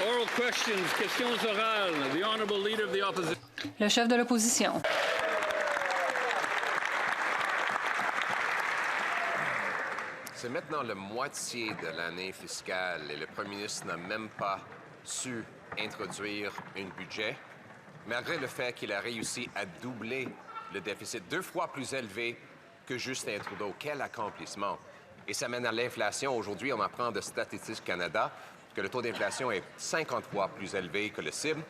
Oral questions, questions orales. The Honourable Leader of the Opposition. Le chef de l'opposition. C'est maintenant la moitié de l'année fiscale et le premier ministre n'a même pas su introduire un budget, malgré le fait qu'il a réussi à doubler le déficit 2 fois plus élevé que Justin Trudeau. Quel accomplissement! Et ça mène à l'inflation. Aujourd'hui, on apprend de Statistique Canada que le taux d'inflation est 50 fois plus élevé que le cible.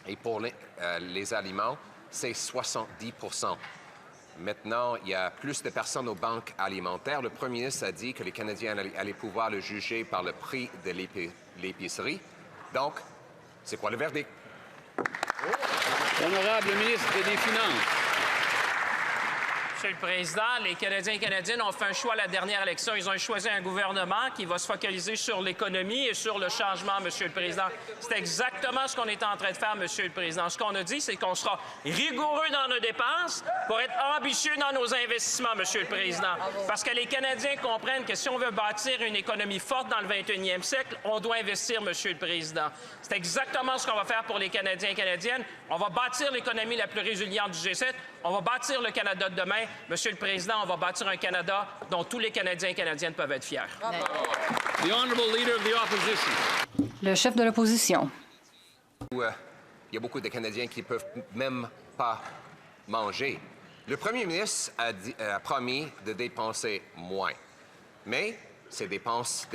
Et pour les aliments, c'est 70 %. Maintenant, il y a plus de personnes aux banques alimentaires. Le premier ministre a dit que les Canadiens allaient pouvoir le juger par le prix de l'épicerie. Donc, c'est quoi le verdict? Honorable ministre des Finances. Monsieur le Président, les Canadiens et Canadiennes ont fait un choix à la dernière élection. Ils ont choisi un gouvernement qui va se focaliser sur l'économie et sur le changement, Monsieur le Président. C'est exactement ce qu'on est en train de faire, Monsieur le Président. Ce qu'on a dit, c'est qu'on sera rigoureux dans nos dépenses pour être ambitieux dans nos investissements, Monsieur le Président. Parce que les Canadiens comprennent que si on veut bâtir une économie forte dans le 21e siècle, on doit investir, Monsieur le Président. C'est exactement ce qu'on va faire pour les Canadiens et Canadiennes. On va bâtir l'économie la plus résiliente du G7. On va bâtir le Canada de demain. Monsieur le Président, on va bâtir un Canada dont tous les Canadiens et Canadiennes peuvent être fiers. The Honourable Leader of the Opposition. Le chef de l'opposition. Il y a beaucoup de Canadiens qui ne peuvent même pas manger. Le premier ministre a promis de dépenser moins. Mais ces dépenses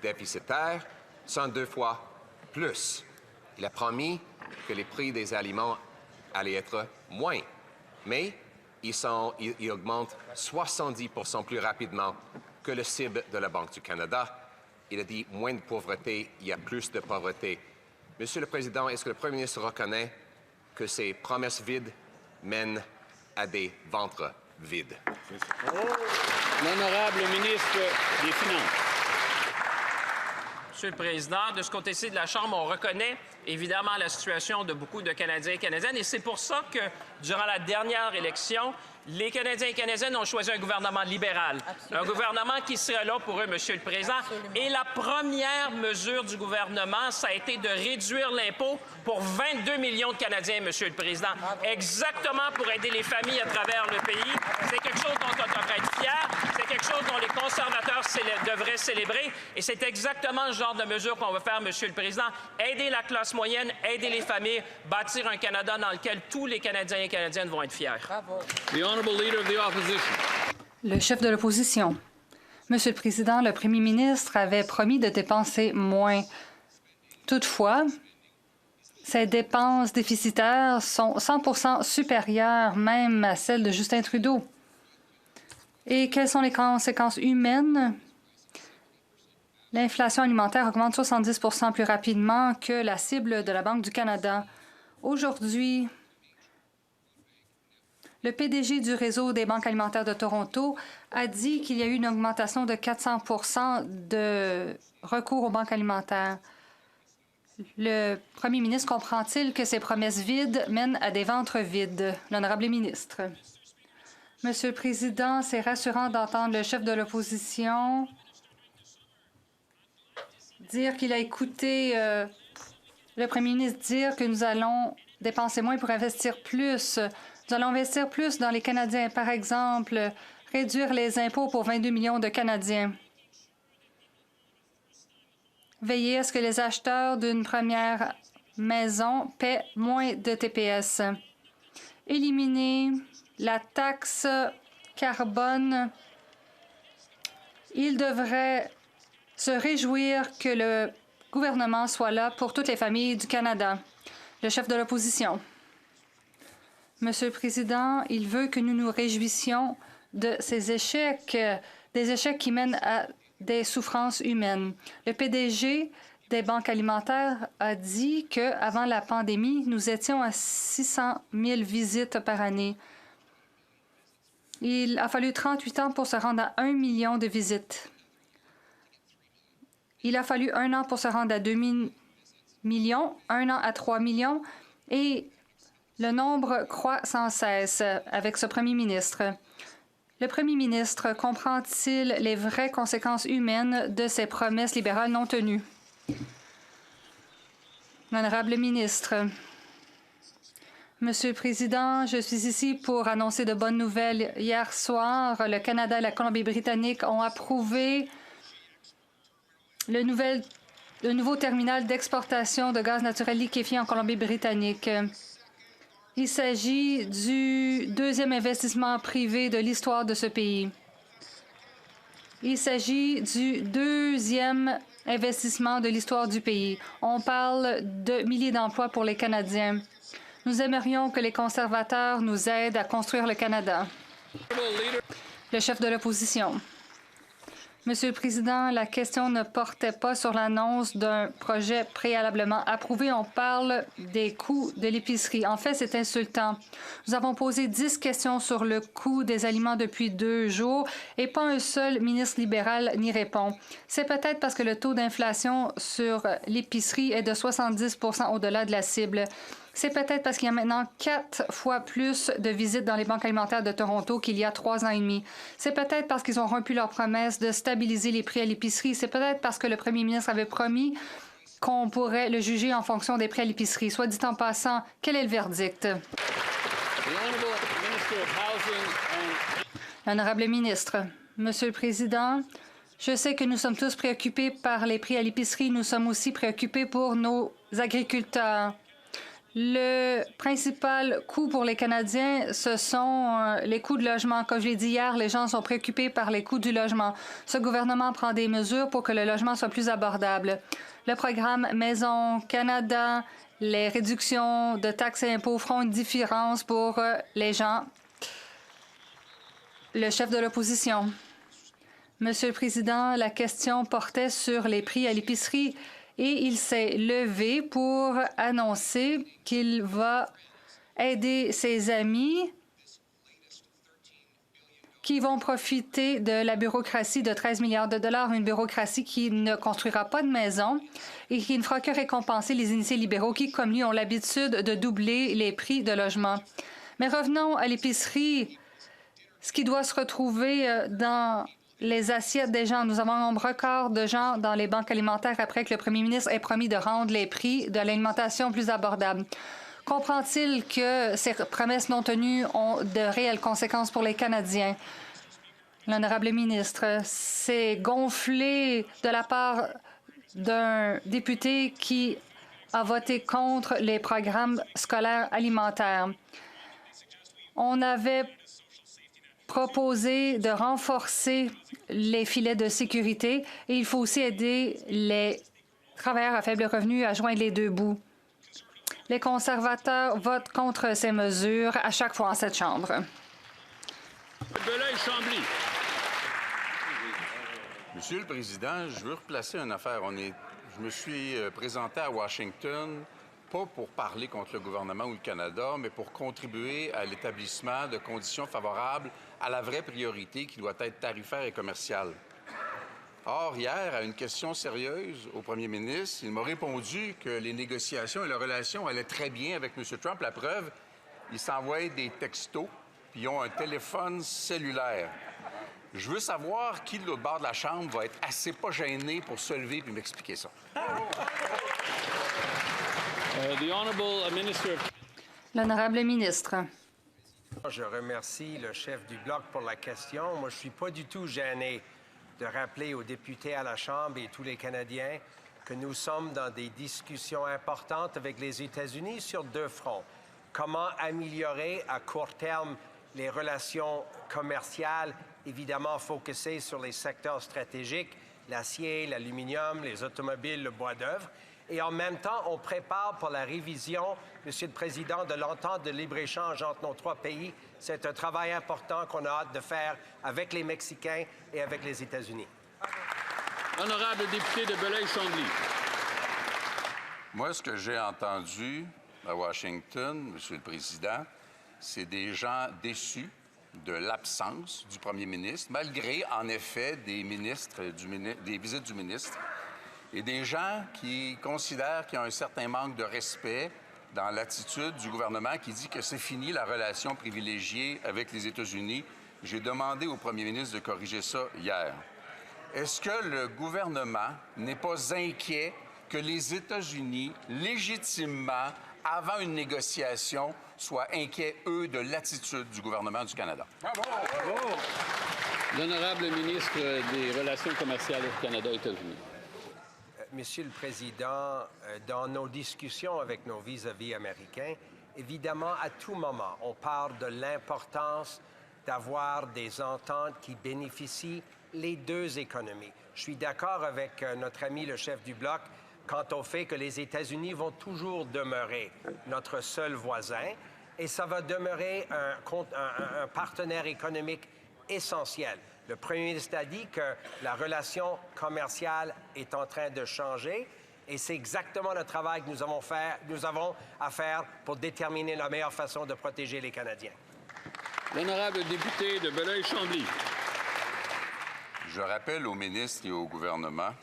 déficitaires sont 2 fois plus. Il a promis que les prix des aliments allaient être moins. Mais ils augmentent 70 % plus rapidement que le cible de la Banque du Canada. Il a dit moins de pauvreté, il y a plus de pauvreté. Monsieur le Président, est-ce que le Premier ministre reconnaît que ces promesses vides mènent à des ventres vides? L'Honorable ministre des Finances. Monsieur le Président, de ce côté-ci de la Chambre, on reconnaît évidemment la situation de beaucoup de Canadiens et Canadiennes et c'est pour ça que, durant la dernière élection, les Canadiens et Canadiennes ont choisi un gouvernement libéral. Absolument. Un gouvernement qui serait là pour eux, Monsieur le Président. Absolument. Et la première mesure du gouvernement, ça a été de réduire l'impôt pour 22 millions de Canadiens, Monsieur le Président. Bravo. Exactement pour aider les familles à travers le pays. C'est quelque chose dont on devrait être fier. C'est quelque chose dont les conservateurs devraient célébrer. Et c'est exactement le genre de mesure qu'on va faire, Monsieur le Président. Aider la classe moyenne, aider les familles, bâtir un Canada dans lequel tous les Canadiens et Canadiennes vont être fiers. Bravo. The Honourable Leader of the Opposition. Le chef de l'opposition. Monsieur le Président, le premier ministre avait promis de dépenser moins. Toutefois, ces dépenses déficitaires sont 100 % supérieures même à celles de Justin Trudeau. Et quelles sont les conséquences humaines? L'inflation alimentaire augmente 70 % plus rapidement que la cible de la Banque du Canada. Aujourd'hui, le PDG du réseau des banques alimentaires de Toronto a dit qu'il y a eu une augmentation de 400 % de recours aux banques alimentaires. Le premier ministre comprend-il que ces promesses vides mènent à des ventres vides? L'honorable ministre. Monsieur le Président, c'est rassurant d'entendre le chef de l'opposition dire qu'il a écouté le premier ministre dire que nous allons dépenser moins pour investir plus. Nous allons investir plus dans les Canadiens. Par exemple, réduire les impôts pour 22 millions de Canadiens. Veiller à ce que les acheteurs d'une première maison paient moins de TPS. Éliminer la taxe carbone. Il devrait se réjouir que le gouvernement soit là pour toutes les familles du Canada. Le chef de l'opposition. Monsieur le Président, il veut que nous nous réjouissions de ces échecs, des échecs qui mènent à des souffrances humaines. Le PDG des banques alimentaires a dit qu'avant la pandémie, nous étions à 600 000 visites par année. Il a fallu 38 ans pour se rendre à 1 million de visites. Il a fallu 1 an pour se rendre à 2 millions, 1 an à 3 millions, et le nombre croît sans cesse avec ce premier ministre. Le premier ministre comprend-il les vraies conséquences humaines de ces promesses libérales non tenues? L'honorable ministre. Monsieur le Président, je suis ici pour annoncer de bonnes nouvelles. Hier soir, le Canada et la Colombie-Britannique ont approuvé le nouveau terminal d'exportation de gaz naturel liquéfié en Colombie-Britannique. Il s'agit du deuxième investissement privé de l'histoire de ce pays. Il s'agit du deuxième investissement de l'histoire du pays. On parle de milliers d'emplois pour les Canadiens. Nous aimerions que les conservateurs nous aident à construire le Canada. Le chef de l'opposition. Monsieur le Président, la question ne portait pas sur l'annonce d'un projet préalablement approuvé. On parle des coûts de l'épicerie. En fait, c'est insultant. Nous avons posé 10 questions sur le coût des aliments depuis 2 jours et pas un seul ministre libéral n'y répond. C'est peut-être parce que le taux d'inflation sur l'épicerie est de 70 % au-delà de la cible. C'est peut-être parce qu'il y a maintenant 4 fois plus de visites dans les banques alimentaires de Toronto qu'il y a 3 ans et demi. C'est peut-être parce qu'ils ont rompu leur promesse de stabiliser les prix à l'épicerie. C'est peut-être parce que le premier ministre avait promis qu'on pourrait le juger en fonction des prix à l'épicerie. Soit dit en passant, quel est le verdict? L'honorable ministre. Monsieur le Président, je sais que nous sommes tous préoccupés par les prix à l'épicerie. Nous sommes aussi préoccupés pour nos agriculteurs. Le principal coût pour les Canadiens, ce sont les coûts de logement. Comme je l'ai dit hier, les gens sont préoccupés par les coûts du logement. Ce gouvernement prend des mesures pour que le logement soit plus abordable. Le programme Maison Canada, les réductions de taxes et impôts feront une différence pour les gens. Le chef de l'opposition. Monsieur le Président, la question portait sur les prix à l'épicerie. Et il s'est levé pour annoncer qu'il va aider ses amis qui vont profiter de la bureaucratie de 13 milliards de dollars, une bureaucratie qui ne construira pas de maison et qui ne fera que récompenser les initiés libéraux qui, comme lui, ont l'habitude de doubler les prix de logement. Mais revenons à l'épicerie, ce qui doit se retrouver dans les assiettes des gens. Nous avons un nombre record de gens dans les banques alimentaires après que le premier ministre ait promis de rendre les prix de l'alimentation plus abordables. Comprend-il que ces promesses non tenues ont de réelles conséquences pour les Canadiens? L'honorable ministre, c'est gonflé de la part d'un député qui a voté contre les programmes scolaires alimentaires. On avait proposé de renforcer les filets de sécurité et il faut aussi aider les travailleurs à faible revenu à joindre les deux bouts. Les conservateurs votent contre ces mesures à chaque fois en cette Chambre. Belleuil-Chambly. Monsieur le Président, je veux replacer une affaire. Je me suis présenté à Washington, pas pour parler contre le gouvernement ou le Canada, mais pour contribuer à l'établissement de conditions favorables à la vraie priorité qui doit être tarifaire et commerciale. Or, hier, à une question sérieuse au premier ministre, il m'a répondu que les négociations et la relation allaient très bien avec M. Trump. La preuve, ils s'envoient des textos, puis ils ont un téléphone cellulaire. Je veux savoir qui, de l'autre bord de la Chambre, va être assez pas gêné pour se lever et m'expliquer ça. L'honorable ministre. Je remercie le chef du Bloc pour la question. Moi, je ne suis pas du tout gêné de rappeler aux députés à la Chambre et tous les Canadiens que nous sommes dans des discussions importantes avec les États-Unis sur 2 fronts. Comment améliorer à court terme les relations commerciales, évidemment focusées sur les secteurs stratégiques, l'acier, l'aluminium, les automobiles, le bois d'œuvre. Et en même temps, on prépare pour la révision, Monsieur le Président, de l'entente de libre-échange entre nos 3 pays. C'est un travail important qu'on a hâte de faire avec les Mexicains et avec les États-Unis. Honorable député de Belleuil-Chambly. Moi, ce que j'ai entendu à Washington, Monsieur le Président, c'est des gens déçus de l'absence du premier ministre, malgré, en effet, des visites du ministre, et des gens qui considèrent qu'il y a un certain manque de respect dans l'attitude du gouvernement qui dit que c'est fini la relation privilégiée avec les États-Unis. J'ai demandé au premier ministre de corriger ça hier. Est-ce que le gouvernement n'est pas inquiet que les États-Unis, légitimement, avant une négociation, soient inquiets, eux, de l'attitude du gouvernement du Canada. L'honorable ministre des Relations commerciales Canada-États-Unis. Monsieur le Président, dans nos discussions avec nos vis-à-vis américains, évidemment, à tout moment, on parle de l'importance d'avoir des ententes qui bénéficient les deux économies. Je suis d'accord avec notre ami le chef du Bloc quant au fait que les États-Unis vont toujours demeurer notre seul voisin et ça va demeurer un partenaire économique essentiel. Le premier ministre a dit que la relation commerciale est en train de changer et c'est exactement le travail que nous avons à faire pour déterminer la meilleure façon de protéger les Canadiens. L'honorable député de Belleuil-Chambly. Je rappelle au ministre et au gouvernement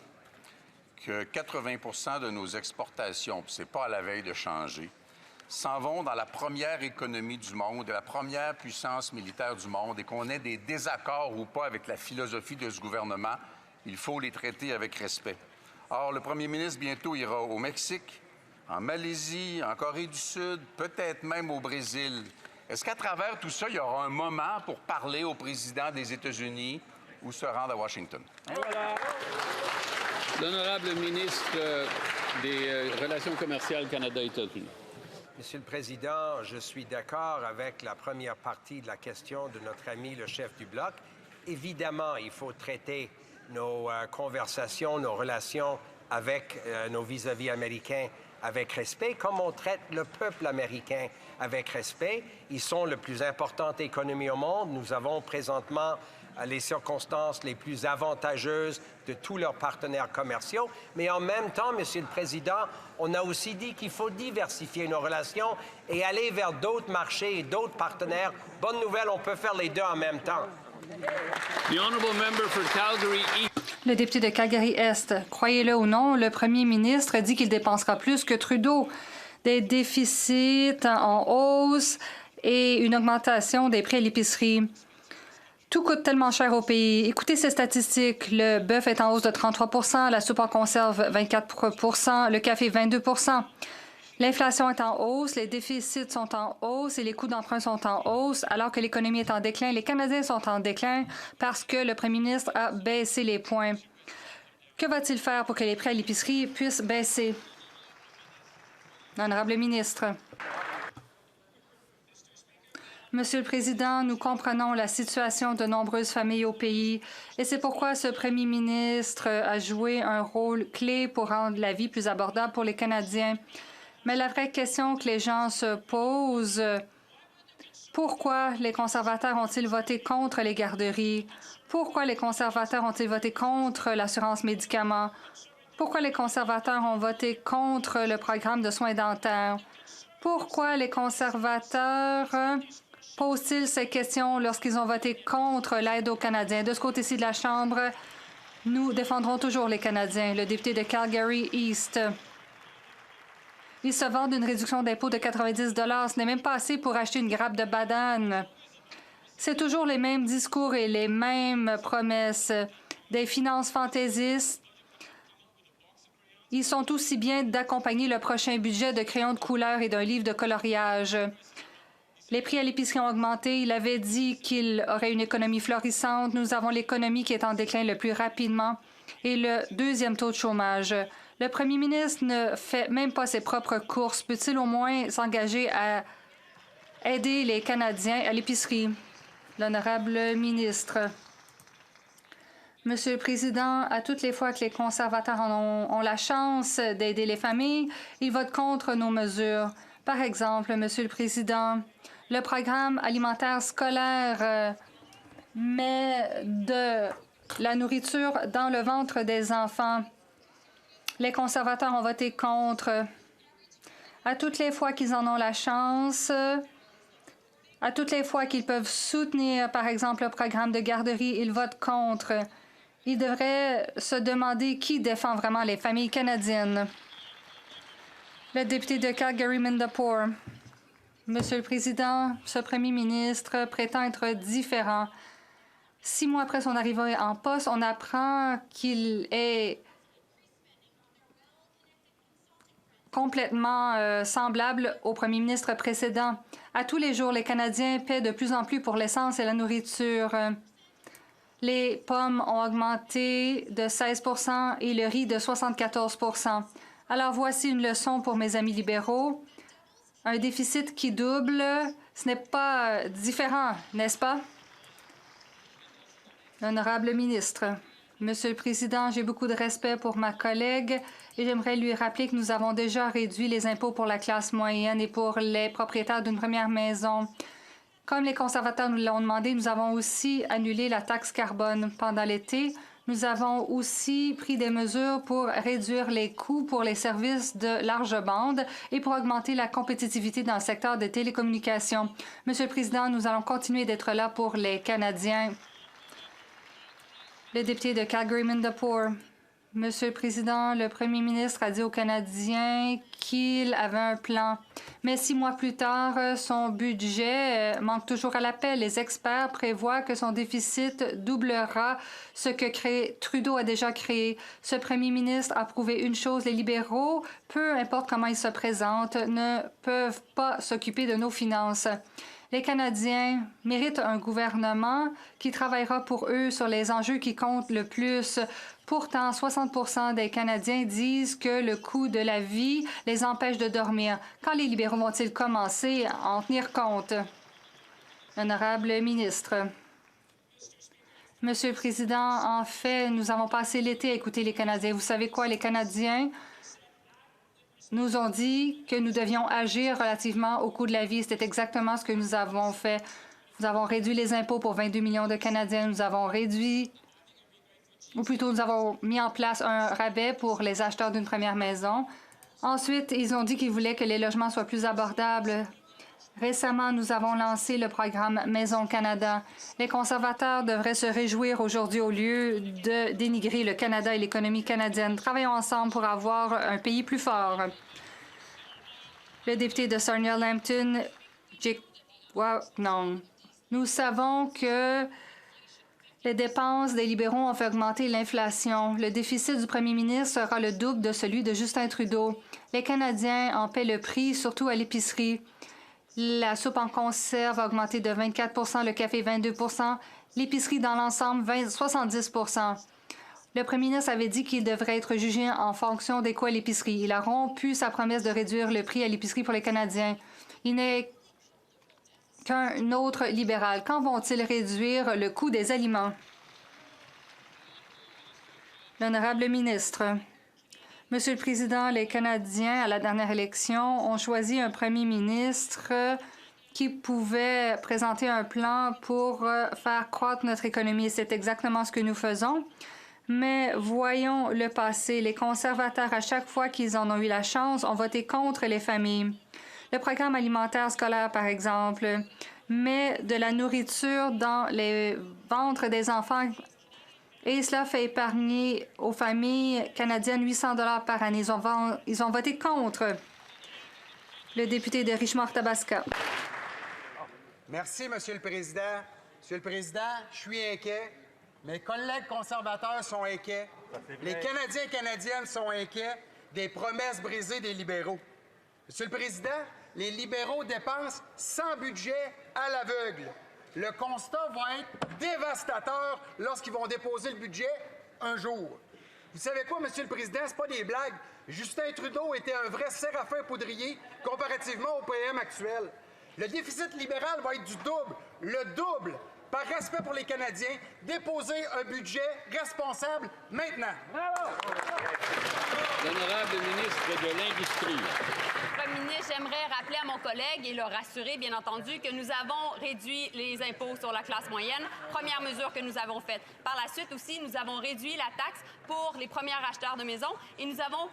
que 80 de nos exportations, puis c'est pas à la veille de changer, s'en vont dans la première économie du monde, la première puissance militaire du monde, et qu'on ait des désaccords ou pas avec la philosophie de ce gouvernement, il faut les traiter avec respect. Or, le premier ministre bientôt ira au Mexique, en Malaisie, en Corée du Sud, peut-être même au Brésil. Est-ce qu'à travers tout ça, il y aura un moment pour parler au président des États-Unis ou se rendre à Washington? Voilà. L'honorable ministre des Relations commerciales Canada-États-Unis. Monsieur le Président, je suis d'accord avec la première partie de la question de notre ami le chef du Bloc. Évidemment, il faut traiter nos conversations, nos relations avec nos vis-à-vis américains avec respect, comme on traite le peuple américain avec respect. Ils sont la plus importante économie au monde. Nous avons présentement les circonstances les plus avantageuses de tous leurs partenaires commerciaux. Mais en même temps, Monsieur le Président, on a aussi dit qu'il faut diversifier nos relations et aller vers d'autres marchés et d'autres partenaires. Bonne nouvelle, on peut faire les deux en même temps. The honourable member for Calgary East. Le député de Calgary-Est, croyez-le ou non, le premier ministre dit qu'il dépensera plus que Trudeau. Des déficits en hausse et une augmentation des prix à l'épicerie. Tout coûte tellement cher au pays. Écoutez ces statistiques. Le bœuf est en hausse de 33 la soupe en conserve 24 le café 22 L'inflation est en hausse, les déficits sont en hausse et les coûts d'emprunt sont en hausse, alors que l'économie est en déclin. Les Canadiens sont en déclin parce que le premier ministre a baissé les points. Que va-t-il faire pour que les prix à l'épicerie puissent baisser? L'honorable ministre. Monsieur le Président, nous comprenons la situation de nombreuses familles au pays et c'est pourquoi ce premier ministre a joué un rôle clé pour rendre la vie plus abordable pour les Canadiens. Mais la vraie question que les gens se posent, pourquoi les conservateurs ont-ils voté contre les garderies? Pourquoi les conservateurs ont-ils voté contre l'assurance médicaments? Pourquoi les conservateurs ont voté contre le programme de soins dentaires? Pourquoi les conservateurs posent-ils ces questions lorsqu'ils ont voté contre l'aide aux Canadiens? De ce côté-ci de la Chambre, nous défendrons toujours les Canadiens. Le député de Calgary East. Ils se vendent une réduction d'impôt de 90 $. Ce n'est même pas assez pour acheter une grappe de banane. C'est toujours les mêmes discours et les mêmes promesses. Des finances fantaisistes. Ils sont aussi bien d'accompagner le prochain budget de crayons de couleur et d'un livre de coloriage. Les prix à l'épicerie ont augmenté. Il avait dit qu'il aurait une économie florissante. Nous avons l'économie qui est en déclin le plus rapidement et le deuxième taux de chômage. Le premier ministre ne fait même pas ses propres courses. Peut-il au moins s'engager à aider les Canadiens à l'épicerie? L'honorable ministre. Monsieur le Président, à toutes les fois que les conservateurs ont la chance d'aider les familles, ils votent contre nos mesures. Par exemple, Monsieur le Président, le programme alimentaire scolaire met de la nourriture dans le ventre des enfants. Les conservateurs ont voté contre. À toutes les fois qu'ils en ont la chance, à toutes les fois qu'ils peuvent soutenir, par exemple, le programme de garderie, ils votent contre. Ils devraient se demander qui défend vraiment les familles canadiennes. Le député de Calgary-Mindapore. Monsieur le Président, ce premier ministre prétend être différent. 6 mois après son arrivée en poste, on apprend qu'il est complètement semblable au premier ministre précédent. À tous les jours, les Canadiens paient de plus en plus pour l'essence et la nourriture. Les pommes ont augmenté de 16 % et le riz de 74 %. Alors voici une leçon pour mes amis libéraux. Un déficit qui double, ce n'est pas différent, n'est-ce pas? L'honorable ministre. Monsieur le Président, j'ai beaucoup de respect pour ma collègue et j'aimerais lui rappeler que nous avons déjà réduit les impôts pour la classe moyenne et pour les propriétaires d'une première maison. Comme les conservateurs nous l'ont demandé, nous avons aussi annulé la taxe carbone pendant l'été. Nous avons aussi pris des mesures pour réduire les coûts pour les services de large bande et pour augmenter la compétitivité dans le secteur des télécommunications. Monsieur le Président, nous allons continuer d'être là pour les Canadiens. Le député de Calgary-Mindapour. Monsieur le Président, le premier ministre a dit aux Canadiens qu'il avait un plan. Mais 6 mois plus tard, son budget manque toujours à l'appel. Les experts prévoient que son déficit doublera ce que Trudeau a déjà créé. Ce premier ministre a prouvé une chose, les libéraux, peu importe comment ils se présentent, ne peuvent pas s'occuper de nos finances. Les Canadiens méritent un gouvernement qui travaillera pour eux sur les enjeux qui comptent le plus. Pourtant, 60 % des Canadiens disent que le coût de la vie les empêche de dormir. Quand les libéraux vont-ils commencer à en tenir compte? Honorable ministre. Monsieur le Président, en fait, nous avons passé l'été à écouter les Canadiens. Vous savez quoi, les Canadiens nous ont dit que nous devions agir relativement au coût de la vie. C'était exactement ce que nous avons fait. Nous avons réduit les impôts pour 22 millions de Canadiens. Nous avons réduit, ou plutôt nous avons mis en place un rabais pour les acheteurs d'une première maison. Ensuite, ils ont dit qu'ils voulaient que les logements soient plus abordables. Récemment, nous avons lancé le programme Maison Canada. Les conservateurs devraient se réjouir aujourd'hui au lieu de dénigrer le Canada et l'économie canadienne. Travaillons ensemble pour avoir un pays plus fort. Le député de Sarnia-Lambton, non. Nous savons que les dépenses des libéraux ont fait augmenter l'inflation. Le déficit du premier ministre sera le double de celui de Justin Trudeau. Les Canadiens en paient le prix, surtout à l'épicerie. La soupe en conserve a augmenté de 24 %, le café 22 %, l'épicerie dans l'ensemble 70 %. Le premier ministre avait dit qu'il devrait être jugé en fonction des coûts à l'épicerie. Il a rompu sa promesse de réduire le prix à l'épicerie pour les Canadiens. Il n'est qu'un autre libéral. Quand vont-ils réduire le coût des aliments? L'honorable ministre. Monsieur le Président, les Canadiens, à la dernière élection, ont choisi un premier ministre qui pouvait présenter un plan pour faire croître notre économie. C'est exactement ce que nous faisons. Mais voyons le passé. Les conservateurs, à chaque fois qu'ils en ont eu la chance, ont voté contre les familles. Le programme alimentaire scolaire, par exemple, met de la nourriture dans les ventres des enfants et cela fait épargner aux familles canadiennes 800 $ par année. Ils ont voté contre. Le député de Richmond-Arthabasca. Merci, Monsieur le Président. Monsieur le Président, je suis inquiet. Mes collègues conservateurs sont inquiets. Les Canadiens et Canadiennes sont inquiets des promesses brisées des libéraux. Monsieur le Président, les libéraux dépensent sans budget à l'aveugle. Le constat va être dévastateur lorsqu'ils vont déposer le budget un jour. Vous savez quoi, Monsieur le Président, c'est pas des blagues. Justin Trudeau était un vrai Séraphin Poudrier comparativement au PM actuel. Le déficit libéral va être du double, le double. Par respect pour les Canadiens, déposer un budget responsable maintenant. Bravo! L'honorable ministre de l'Industrie. Premier ministre, j'aimerais rappeler à mon collègue et le rassurer, bien entendu, que nous avons réduit les impôts sur la classe moyenne. Première mesure que nous avons faite. Par la suite aussi, nous avons réduit la taxe pour les premiers acheteurs de maisons et nous avons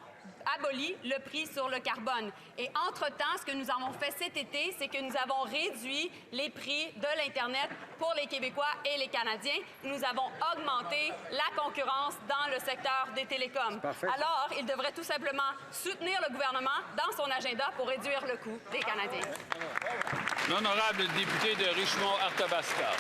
aboli le prix sur le carbone. Et entre-temps, ce que nous avons fait cet été, c'est que nous avons réduit les prix de l'Internet pour les Québécois et les Canadiens. Nous avons augmenté la concurrence dans le secteur des télécoms. Alors, il devrait tout simplement soutenir le gouvernement dans son agenda pour réduire le coût des Canadiens. L'honorable député de Richmond-Arthabasca.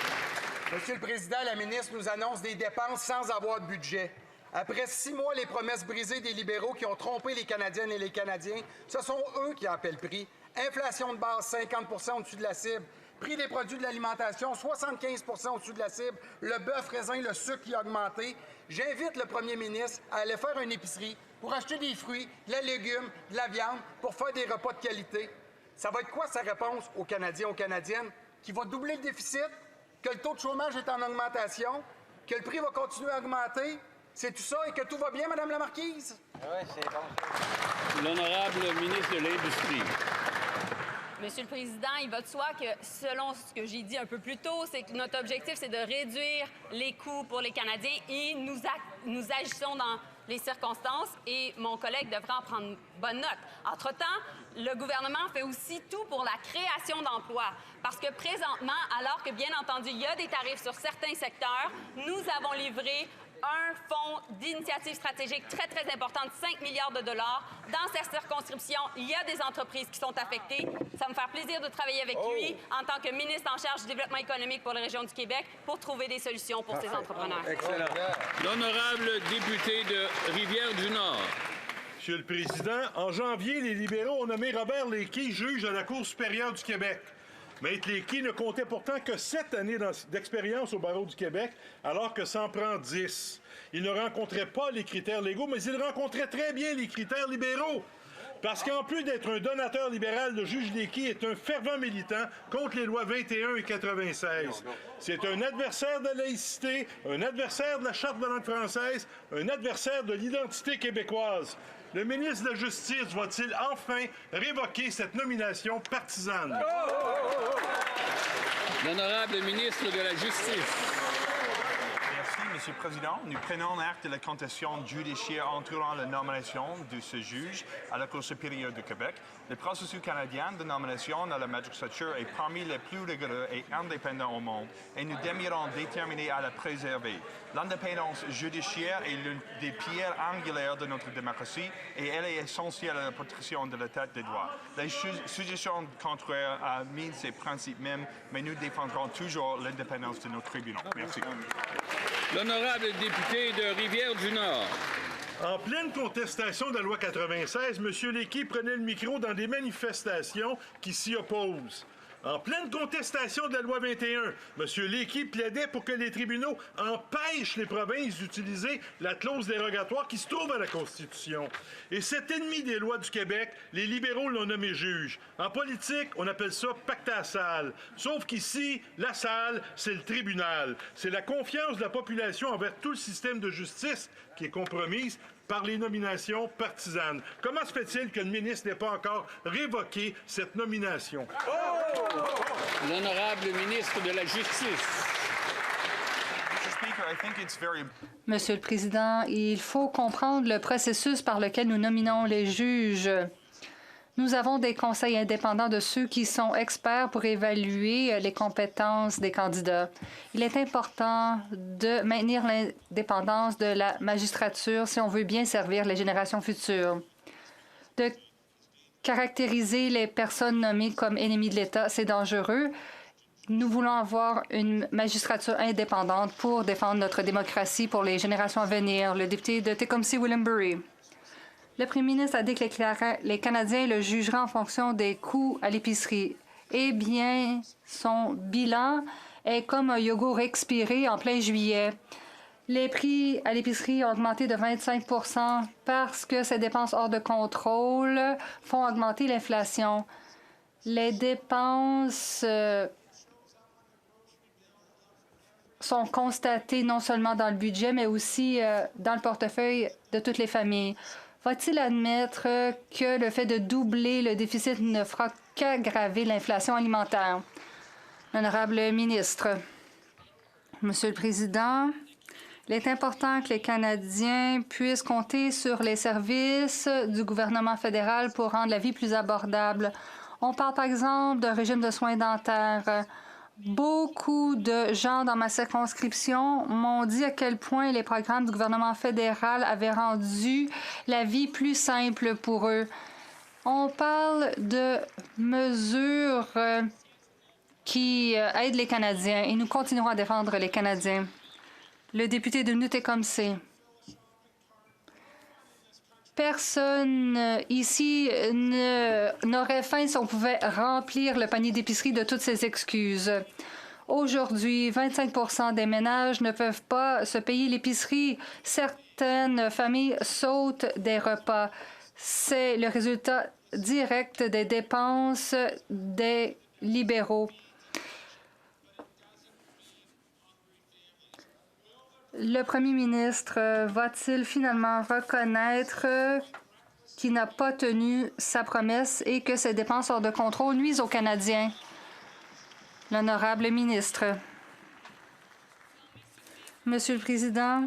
Monsieur le Président, la ministre nous annonce des dépenses sans avoir de budget. Après 6 mois, les promesses brisées des libéraux qui ont trompé les Canadiennes et les Canadiens, ce sont eux qui en paient le prix. Inflation de base, 50 % au-dessus de la cible. Prix des produits de l'alimentation, 75 % au-dessus de la cible. Le bœuf, raisin, le sucre qui a augmenté. J'invite le premier ministre à aller faire une épicerie pour acheter des fruits, de la légumes, de la viande, pour faire des repas de qualité. Ça va être quoi sa réponse aux Canadiens, aux Canadiennes? Qui va doubler le déficit? Que le taux de chômage est en augmentation? Que le prix va continuer à augmenter? C'est tout ça et que tout va bien, Mme la Marquise? Oui, c'est bon. L'honorable ministre de l'Industrie. Monsieur le Président, il va de soi que, selon ce que j'ai dit un peu plus tôt, c'est que notre objectif, c'est de réduire les coûts pour les Canadiens et nous agissons dans les circonstances et mon collègue devrait en prendre bonne note. Entre-temps, le gouvernement fait aussi tout pour la création d'emplois parce que présentement, alors que bien entendu, il y a des tarifs sur certains secteurs, nous avons livré un fonds d'initiative stratégique très, très important de 5 milliards de dollars. Dans cette circonscription, il y a des entreprises qui sont affectées. Ça me fait plaisir de travailler avec lui en tant que ministre en charge du développement économique pour la région du Québec pour trouver des solutions pour ces entrepreneurs. Excellent. L'honorable député de Rivière-du-Nord. Monsieur le Président, en janvier, les libéraux ont nommé Robert Lékey juge à la Cour supérieure du Québec. Maître Lékey ne comptait pourtant que 7 années d'expérience au barreau du Québec, alors que ça en prend 10. Il ne rencontrait pas les critères légaux, mais il rencontrait très bien les critères libéraux. Parce qu'en plus d'être un donateur libéral, le juge Lékey est un fervent militant contre les lois 21 et 96. C'est un adversaire de la laïcité, un adversaire de la Charte de la langue française, un adversaire de l'identité québécoise. Le ministre de la Justice va-t-il enfin révoquer cette nomination partisane? L'honorable ministre de la Justice. Merci, Monsieur le Président. Nous prenons acte de la contestation judiciaire entourant la nomination de ce juge à la Cour supérieure du Québec. Le processus canadien de nomination à la magistrature est parmi les plus rigoureux et indépendants au monde et nous demeurons déterminés à la préserver. L'indépendance judiciaire est l'une des pierres angulaires de notre démocratie et elle est essentielle à la protection de l'état de droit. Les suggestions contraires minent ces principes mêmes, mais nous défendrons toujours l'indépendance de nos tribunaux. Merci. L'honorable député de Rivière-du-Nord. En pleine contestation de la loi 96, M. Lékey prenait le micro dans des manifestations qui s'y opposent. En pleine contestation de la loi 21, M. Lékey plaidait pour que les tribunaux empêchent les provinces d'utiliser la clause dérogatoire qui se trouve à la Constitution. Et cet ennemi des lois du Québec, les libéraux l'ont nommé juge. En politique, on appelle ça pacte à la salle. Sauf qu'ici, la salle, c'est le tribunal. C'est la confiance de la population envers tout le système de justice qui est compromise par les nominations partisanes. Comment se fait-il que le ministre n'ait pas encore révoqué cette nomination? L'honorable ministre de la Justice. Monsieur le Président, il faut comprendre le processus par lequel nous nominons les juges. Nous avons des conseils indépendants de ceux qui sont experts pour évaluer les compétences des candidats. Il est important de maintenir l'indépendance de la magistrature si on veut bien servir les générations futures. De caractériser les personnes nommées comme ennemis de l'État, c'est dangereux. Nous voulons avoir une magistrature indépendante pour défendre notre démocratie pour les générations à venir. Le député de Tecumseh-Williambury. Le premier ministre a dit que les Canadiens le jugeraient en fonction des coûts à l'épicerie. Eh bien, son bilan est comme un yogourt expiré en plein juillet. Les prix à l'épicerie ont augmenté de 25 % parce que ces dépenses hors de contrôle font augmenter l'inflation. Les dépenses sont constatées non seulement dans le budget, mais aussi dans le portefeuille de toutes les familles. Va-t-il admettre que le fait de doubler le déficit ne fera qu'aggraver l'inflation alimentaire? L'honorable ministre. Monsieur le Président, il est important que les Canadiens puissent compter sur les services du gouvernement fédéral pour rendre la vie plus abordable. On parle par exemple d'un régime de soins dentaires. Beaucoup de gens dans ma circonscription m'ont dit à quel point les programmes du gouvernement fédéral avaient rendu la vie plus simple pour eux. On parle de mesures qui aident les Canadiens et nous continuerons à défendre les Canadiens. Le député de New Tecumseh. Personne ici n'aurait faim si on pouvait remplir le panier d'épicerie de toutes ces excuses. Aujourd'hui, 25 des ménages ne peuvent pas se payer l'épicerie. Certaines familles sautent des repas. C'est le résultat direct des dépenses des libéraux. Le premier ministre va-t-il finalement reconnaître qu'il n'a pas tenu sa promesse et que ses dépenses hors de contrôle nuisent aux Canadiens? L'honorable ministre. Monsieur le Président,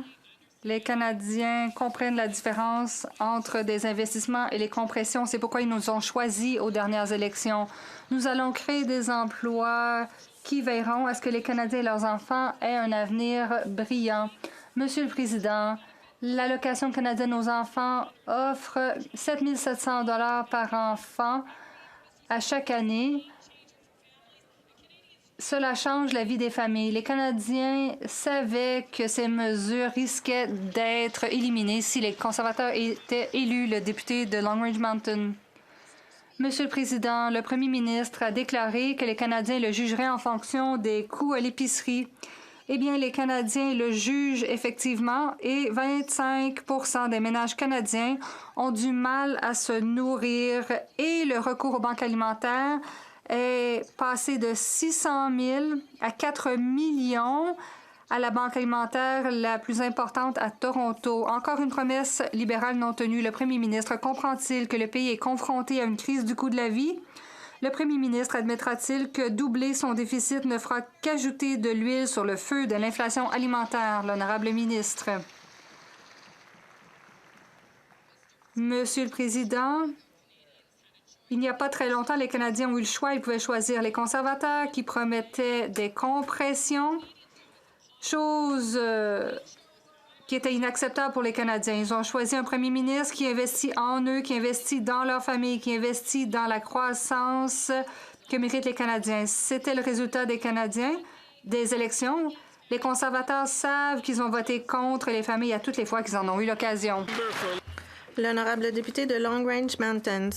les Canadiens comprennent la différence entre des investissements et les compressions. C'est pourquoi ils nous ont choisis aux dernières élections. Nous allons créer des emplois qui veilleront à ce que les Canadiens et leurs enfants aient un avenir brillant. Monsieur le Président, l'allocation canadienne aux enfants offre 7 700 $ par enfant à chaque année. Cela change la vie des familles. Les Canadiens savaient que ces mesures risquaient d'être éliminées si les conservateurs étaient élus le député de Long Range Mountain. Monsieur le Président, le premier ministre a déclaré que les Canadiens le jugeraient en fonction des coûts à l'épicerie. Eh bien, les Canadiens le jugent effectivement et 25 des ménages canadiens ont du mal à se nourrir et le recours aux banques alimentaires est passé de 600 000 à 4 millions à la banque alimentaire la plus importante à Toronto. Encore une promesse libérale non tenue. Le premier ministre comprend-il que le pays est confronté à une crise du coût de la vie? Le premier ministre admettra-t-il que doubler son déficit ne fera qu'ajouter de l'huile sur le feu de l'inflation alimentaire? L'honorable ministre. Monsieur le Président, il n'y a pas très longtemps, les Canadiens ont eu le choix. Ils pouvaient choisir les conservateurs qui promettaient des compressions, chose qui était inacceptable pour les Canadiens. Ils ont choisi un premier ministre qui investit en eux, qui investit dans leur famille, qui investit dans la croissance que méritent les Canadiens. C'était le résultat des Canadiens, des élections. Les conservateurs savent qu'ils ont voté contre les familles à toutes les fois qu'ils en ont eu l'occasion. L'honorable député de Long Range Mountains.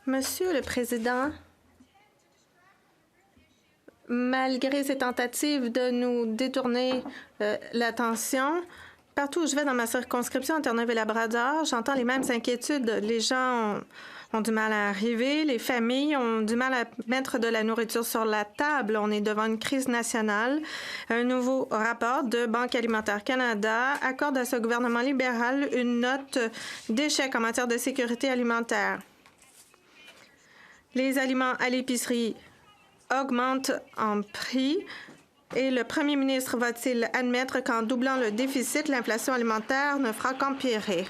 Monsieur le Président, malgré ces tentatives de nous détourner l'attention, partout où je vais dans ma circonscription à Terre-Neuve-et-Labrador, j'entends les mêmes inquiétudes. Les gens ont du mal à arriver, les familles ont du mal à mettre de la nourriture sur la table. On est devant une crise nationale. Un nouveau rapport de Banque alimentaire Canada accorde à ce gouvernement libéral une note d'échec en matière de sécurité alimentaire. Les aliments à l'épicerie augmentent en prix. Et le premier ministre va-t-il admettre qu'en doublant le déficit, l'inflation alimentaire ne fera qu'empirer?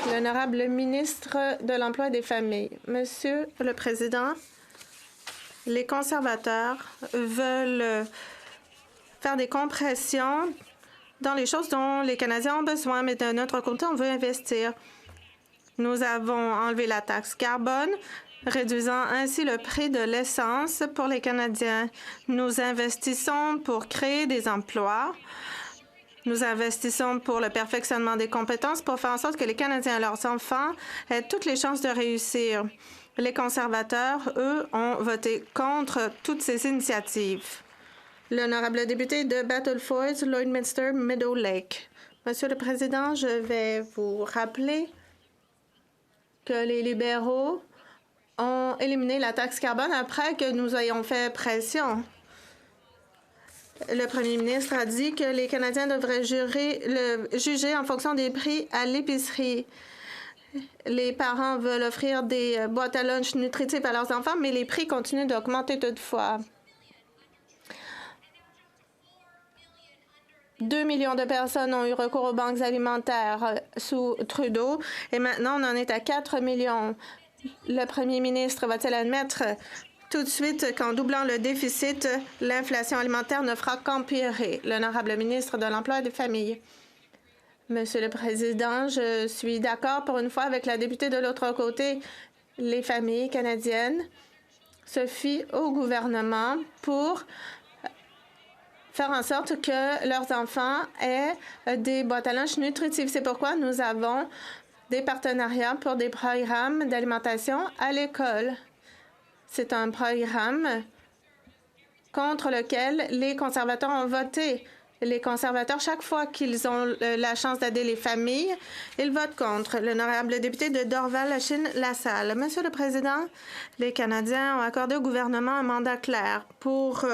L'honorable ministre de l'Emploi et des Familles. Monsieur le Président, les conservateurs veulent faire des compressions dans les choses dont les Canadiens ont besoin, mais de notre côté, on veut investir. Nous avons enlevé la taxe carbone, réduisant ainsi le prix de l'essence pour les Canadiens. Nous investissons pour créer des emplois. Nous investissons pour le perfectionnement des compétences pour faire en sorte que les Canadiens et leurs enfants aient toutes les chances de réussir. Les conservateurs, eux, ont voté contre toutes ces initiatives. L'honorable député de Battlefords, Lloydminster, Meadow Lake. Monsieur le Président, je vais vous rappeler que les libéraux ont éliminé la taxe carbone après que nous ayons fait pression. Le premier ministre a dit que les Canadiens devraient juger en fonction des prix à l'épicerie. Les parents veulent offrir des boîtes à lunch nutritives à leurs enfants, mais les prix continuent d'augmenter toutefois. 2 millions de personnes ont eu recours aux banques alimentaires sous Trudeau et maintenant on en est à 4 millions. Le premier ministre va-t-il admettre tout de suite qu'en doublant le déficit, l'inflation alimentaire ne fera qu'empirer? L'honorable ministre de l'Emploi et des Familles. Monsieur le Président, je suis d'accord pour une fois avec la députée de l'autre côté. Les familles canadiennes se fient au gouvernement pour faire en sorte que leurs enfants aient des boîtes à lunch nutritives. C'est pourquoi nous avons des partenariats pour des programmes d'alimentation à l'école. C'est un programme contre lequel les conservateurs ont voté. Les conservateurs, chaque fois qu'ils ont la chance d'aider les familles, ils votent contre. L'honorable député de Dorval-Lachine-LaSalle. Monsieur le Président, les Canadiens ont accordé au gouvernement un mandat clair pour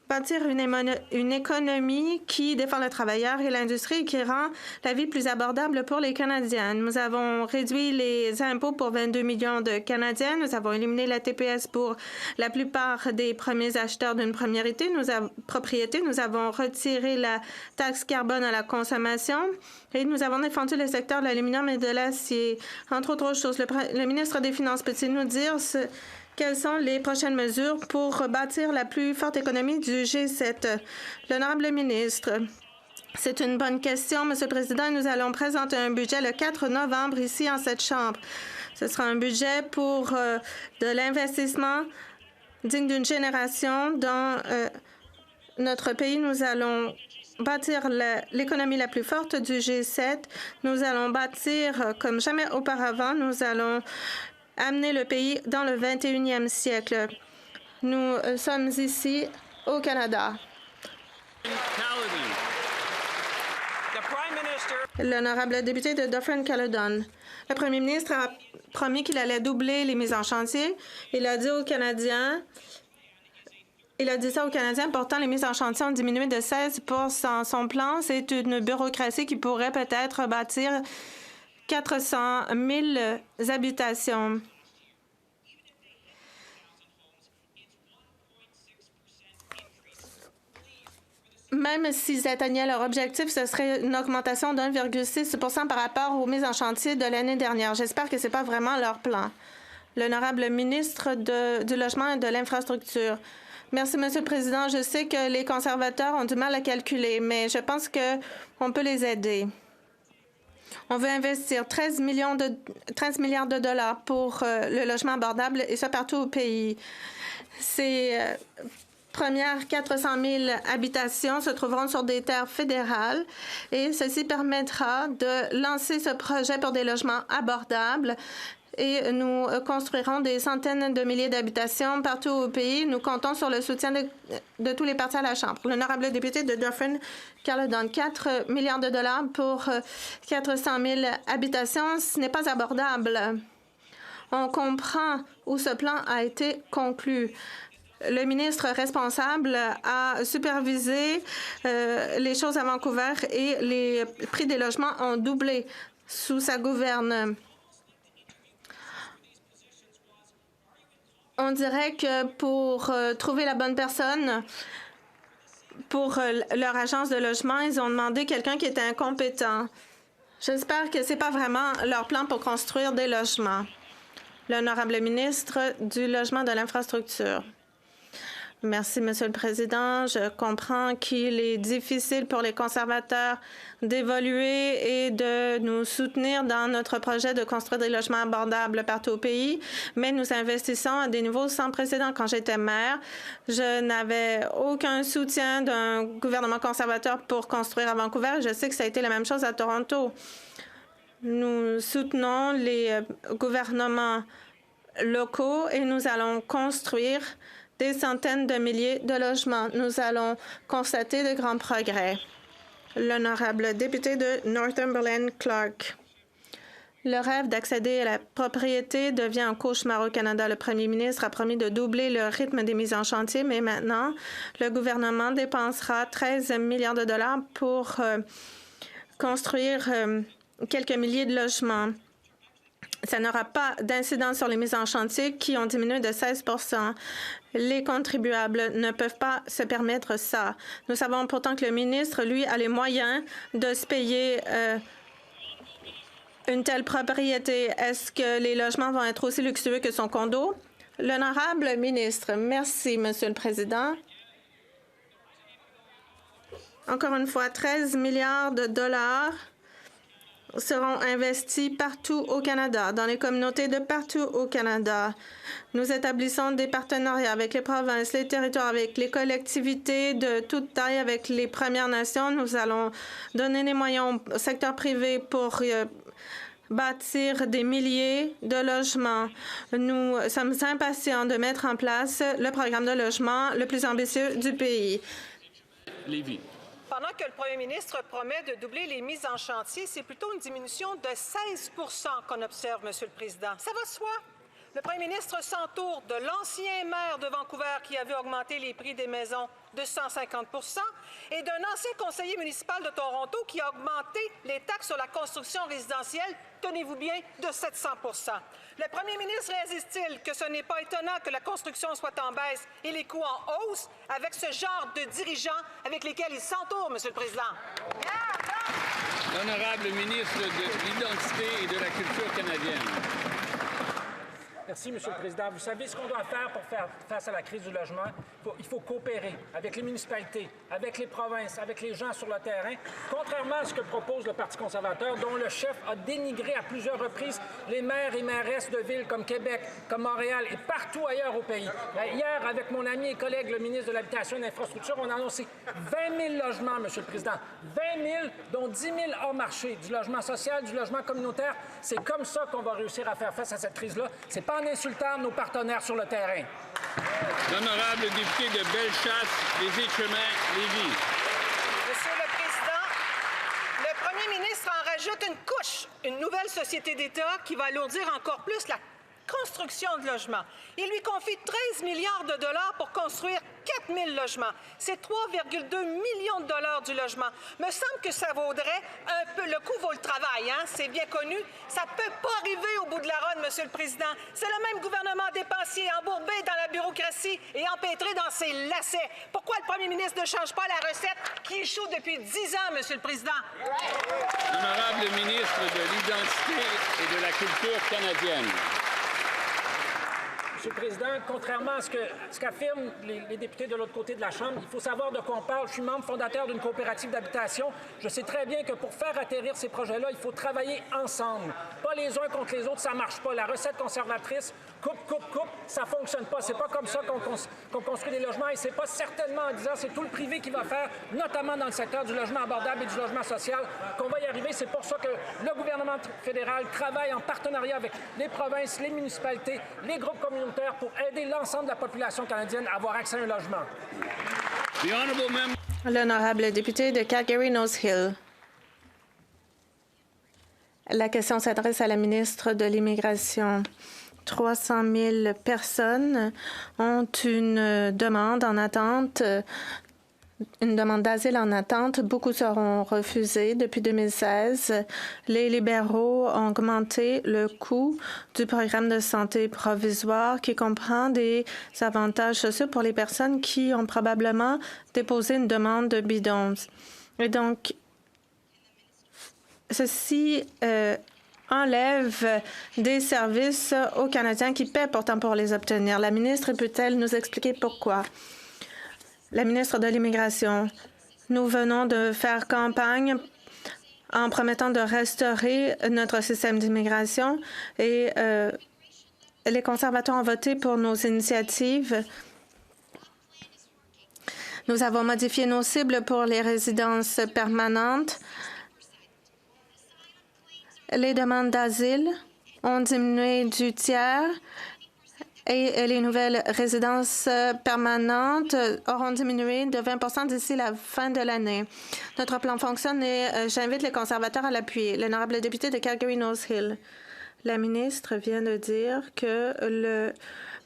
bâtir une économie qui défend le travailleur et l'industrie et qui rend la vie plus abordable pour les Canadiens. Nous avons réduit les impôts pour 22 millions de Canadiens. Nous avons éliminé la TPS pour la plupart des premiers acheteurs d'une propriété. Nous avons retiré la taxe carbone à la consommation et nous avons défendu le secteur de l'aluminium et de l'acier. Entre autres choses, le ministre des Finances peut-il nous dire quelles sont les prochaines mesures pour bâtir la plus forte économie du G7? L'honorable ministre, c'est une bonne question, Monsieur le Président. Nous allons présenter un budget le 4 novembre ici en cette Chambre. Ce sera un budget pour de l'investissement digne d'une génération dans notre pays. Nous allons bâtir l'économie la plus forte du G7. Nous allons bâtir comme jamais auparavant. Nous allons amener le pays dans le 21e siècle. Nous sommes ici au Canada. L'honorable député de Dufferin-Caledon. Le premier ministre a promis qu'il allait doubler les mises en chantier. Il a dit ça aux Canadiens. Pourtant, les mises en chantier ont diminué de 16 %. Son plan, c'est une bureaucratie qui pourrait peut-être bâtir 400 000 habitations. Même s'ils atteignaient leur objectif, ce serait une augmentation de 1,6 % par rapport aux mises en chantier de l'année dernière. J'espère que ce n'est pas vraiment leur plan. L'honorable ministre du Logement et de l'Infrastructure. Merci, Monsieur le Président. Je sais que les conservateurs ont du mal à calculer, mais je pense qu'on peut les aider. On veut investir 13 milliards de dollars pour le logement abordable, et ça partout au pays. Ces premières 400 000 habitations se trouveront sur des terres fédérales et ceci permettra de lancer ce projet pour des logements abordables. Et nous construirons des centaines de milliers d'habitations partout au pays. Nous comptons sur le soutien de tous les partis à la Chambre. L'honorable député de Dufferin-Caledon, 4 milliards de dollars pour 400 000 habitations, ce n'est pas abordable. On comprend où ce plan a été conclu. Le ministre responsable a supervisé les choses à Vancouver et les prix des logements ont doublé sous sa gouverne. On dirait que pour trouver la bonne personne pour leur agence de logement, ils ont demandé quelqu'un qui était incompétent. J'espère que ce n'est pas vraiment leur plan pour construire des logements. L'honorable ministre du Logement et de l'Infrastructure. Merci, Monsieur le Président. Je comprends qu'il est difficile pour les conservateurs d'évoluer et de nous soutenir dans notre projet de construire des logements abordables partout au pays, mais nous investissons à des niveaux sans précédent. Quand j'étais maire, je n'avais aucun soutien d'un gouvernement conservateur pour construire à Vancouver. Je sais que ça a été la même chose à Toronto. Nous soutenons les gouvernements locaux et nous allons construire des centaines de milliers de logements. Nous allons constater de grands progrès. L'honorable député de Northumberland-Clark. Le rêve d'accéder à la propriété devient un cauchemar au Canada. Le premier ministre a promis de doubler le rythme des mises en chantier, mais maintenant, le gouvernement dépensera 13 milliards de dollars pour construire quelques milliers de logements. Ça n'aura pas d'incidence sur les mises en chantier qui ont diminué de 16 %. Les contribuables ne peuvent pas se permettre ça. Nous savons pourtant que le ministre, lui, a les moyens de se payer une telle propriété. Est-ce que les logements vont être aussi luxueux que son condo? L'honorable ministre. Merci, Monsieur le Président. Encore une fois, 13 milliards de dollars seront investis partout au Canada, dans les communautés de partout au Canada. Nous établissons des partenariats avec les provinces, les territoires, avec les collectivités de toute taille, avec les Premières Nations. Nous allons donner des moyens au secteur privé pour bâtir des milliers de logements. Nous sommes impatients de mettre en place le programme de logement le plus ambitieux du pays. Lévy. Pendant que le premier ministre promet de doubler les mises en chantier, c'est plutôt une diminution de 16 qu'on observe, Monsieur le Président. Ça va de soi. Le premier ministre s'entoure de l'ancien maire de Vancouver qui avait augmenté les prix des maisons de 150 et d'un ancien conseiller municipal de Toronto qui a augmenté les taxes sur la construction résidentielle, tenez-vous bien, de 700 Le premier ministre réalise-t-il que ce n'est pas étonnant que la construction soit en baisse et les coûts en hausse avec ce genre de dirigeants avec lesquels il s'entoure, Monsieur le Président? L'honorable ministre de l'Identité et de la Culture canadienne. Merci, Monsieur le Président. Vous savez ce qu'on doit faire pour faire face à la crise du logement? Il faut coopérer avec les municipalités, avec les provinces, avec les gens sur le terrain, contrairement à ce que propose le Parti conservateur, dont le chef a dénigré à plusieurs reprises les maires et mairesses de villes comme Québec, comme Montréal et partout ailleurs au pays. Hier, avec mon ami et collègue, le ministre de l'Habitation et de l'Infrastructure, on a annoncé 20 000 logements, Monsieur le Président. 20 000, dont 10 000 hors marché, du logement social, du logement communautaire. C'est comme ça qu'on va réussir à faire face à cette crise-là. C'est pas en insultant nos partenaires sur le terrain. L'honorable député de Bellechasse, les Échemins, Lévis. Monsieur le Président, le premier ministre en rajoute une couche, une nouvelle société d'État qui va alourdir encore plus la construction de logements. Il lui confie 13 milliards de dollars pour construire 4 000 logements. C'est 3,2 millions de dollars du logement. Me semble que ça vaudrait un peu... Le coût vaut le travail, hein? C'est bien connu. Ça ne peut pas arriver au bout de la ronde, Monsieur le Président. C'est le même gouvernement dépensier, embourbé dans la bureaucratie et empêtré dans ses lacets. Pourquoi le premier ministre ne change pas la recette qui échoue depuis 10 ans, Monsieur le Président? L'honorable ministre de l'Identité et de la Culture canadienne. Monsieur le Président, contrairement à ce qu'affirment les députés de l'autre côté de la Chambre, il faut savoir de quoi on parle. Je suis membre fondateur d'une coopérative d'habitation. Je sais très bien que pour faire atterrir ces projets-là, il faut travailler ensemble. Pas les uns contre les autres, ça ne marche pas. La recette conservatrice, coupe, ça ne fonctionne pas. C'est pas comme ça qu'on construit des logements et c'est pas certainement en disant c'est tout le privé qui va faire, notamment dans le secteur du logement abordable et du logement social, qu'on va y arriver. C'est pour ça que le gouvernement fédéral travaille en partenariat avec les provinces, les municipalités, les groupes communautaires pour aider l'ensemble de la population canadienne à avoir accès à un logement. L'honorable député de Calgary-Nose Hill. La question s'adresse à la ministre de l'Immigration. 300 000 personnes ont une demande en attente, une demande d'asile en attente. Beaucoup seront refusés. Depuis 2016, les libéraux ont augmenté le coût du programme de santé provisoire qui comprend des avantages sociaux pour les personnes qui ont probablement déposé une demande de bidons. Et donc, ceci enlève des services aux Canadiens qui paient pourtant pour les obtenir. La ministre peut-elle nous expliquer pourquoi? La ministre de l'Immigration, nous venons de faire campagne en promettant de restaurer notre système d'immigration et les conservateurs ont voté pour nos initiatives. Nous avons modifié nos cibles pour les résidences permanentes. Les demandes d'asile ont diminué du tiers et les nouvelles résidences permanentes auront diminué de 20 d'ici la fin de l'année. Notre plan fonctionne et j'invite les conservateurs à l'appuyer. L'honorable député de Calgary-Nose Hill. La ministre vient de dire que le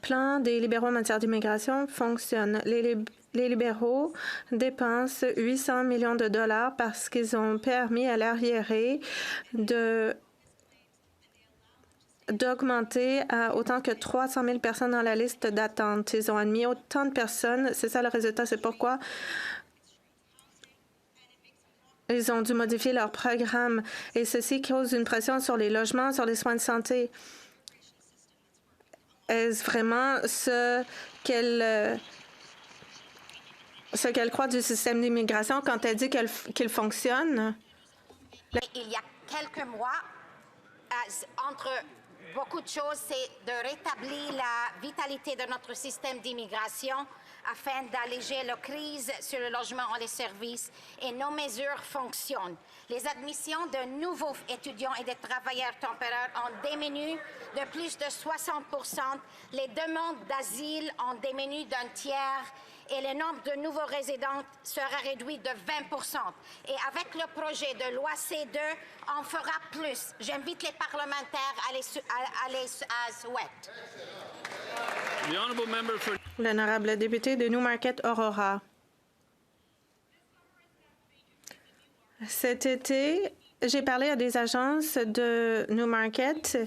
plan des libéraux en matière d'immigration fonctionne. Les libéraux dépensent 800 millions de dollars parce qu'ils ont permis à l'arriéré d'augmenter à autant que 300 000 personnes dans la liste d'attente. Ils ont admis autant de personnes. C'est ça le résultat. C'est pourquoi ils ont dû modifier leur programme. Et ceci cause une pression sur les logements, sur les soins de santé. Est-ce vraiment ce qu'elle croit du système d'immigration quand elle dit qu'il fonctionne? Il y a quelques mois, entre beaucoup de choses, c'est de rétablir la vitalité de notre système d'immigration afin d'alléger la crise sur le logement et les services, et nos mesures fonctionnent. Les admissions de nouveaux étudiants et de travailleurs temporaires ont diminué de plus de 60 %. Les demandes d'asile ont diminué d'un tiers et le nombre de nouveaux résidents sera réduit de 20 %. Et avec le projet de loi C2, on fera plus. J'invite les parlementaires à les souhaiter. L'honorable député de Newmarket-Aurora. Cet été, j'ai parlé à des agences de Newmarket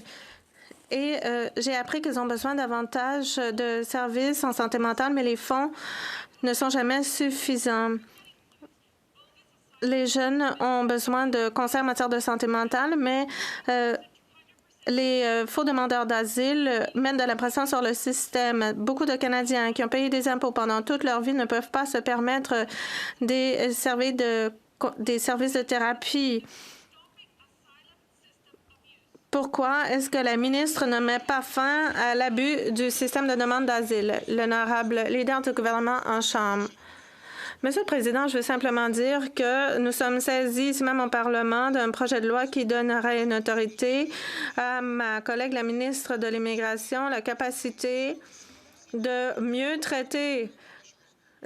et j'ai appris qu'ils ont besoin davantage de services en santé mentale, mais les fonds ne sont jamais suffisants. Les jeunes ont besoin de conseils en matière de santé mentale, mais les faux demandeurs d'asile mettent de la pression sur le système. Beaucoup de Canadiens qui ont payé des impôts pendant toute leur vie ne peuvent pas se permettre des services de thérapie. Pourquoi est-ce que la ministre ne met pas fin à l'abus du système de demande d'asile? L'honorable leader du gouvernement en Chambre. Monsieur le Président, je veux simplement dire que nous sommes saisis ici même au Parlement d'un projet de loi qui donnerait une autorité à ma collègue, la ministre de l'Immigration, la capacité de mieux traiter